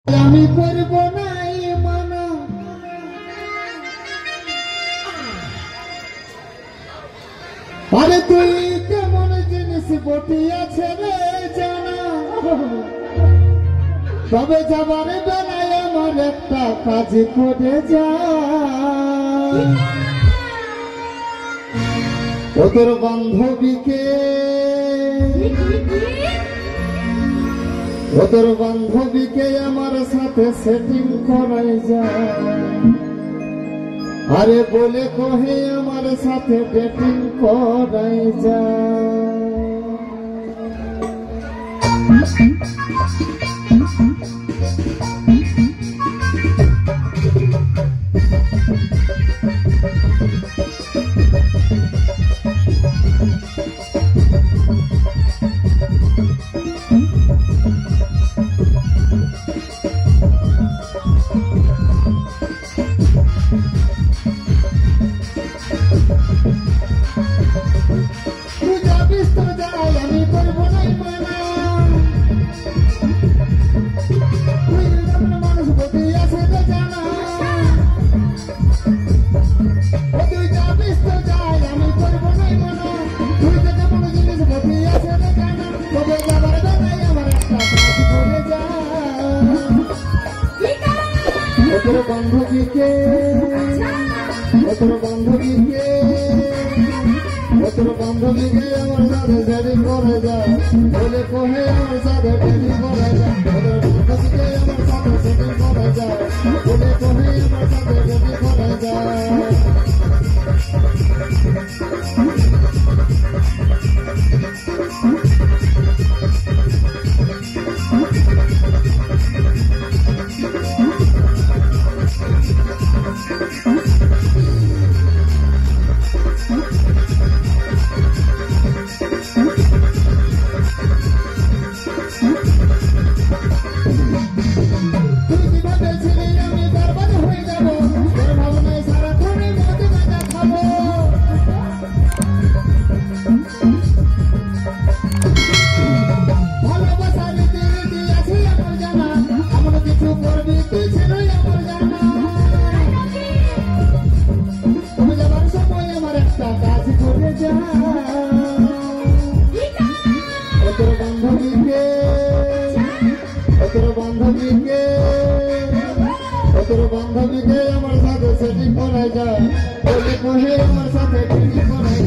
আমি করব নাই মানা, আরে তুই কেমন জিনিস বটিয়াছে রে জানা। তবে যাবার বেলায় আমার একটা কাজ করে যা। ওদের বান্ধবীকে আমার সাথে সেটিং করাই যায়। আরে বলে কহে আমার সাথে ডেটিং করাই যায়। বান্ধবীকে আমার সাথে ডেটিং করে যায়। বলে কহে আমার সাথে ডেটিং করে যায়। বান্ধবীকে আমার সাথে সেটিং করে যায়। বলে কহে আমার সাথে ডেটিং করে যায়। বান্ধবীকে আমার সাথে সেটিং করা যায়। বলে কহে আমার সাথে ডেটিং করা যায়।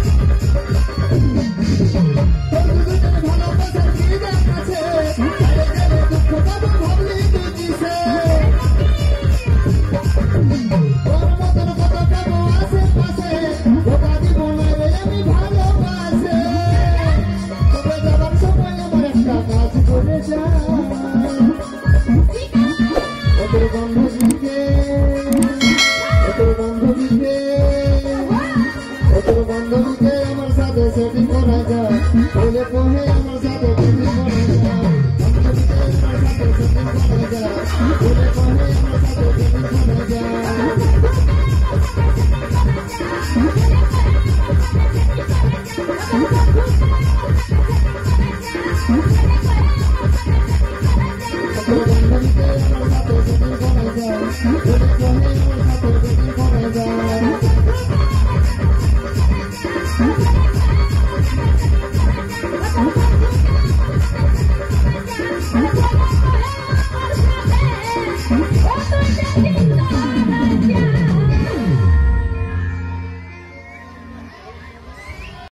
বান্ধবীকে আমার সাথে সেটিং করা যায়। বলে কহে আমার সাথে বান্ধবীকে আমার সাথে সেটিং করা যায়। বলে কহে আমার সাথে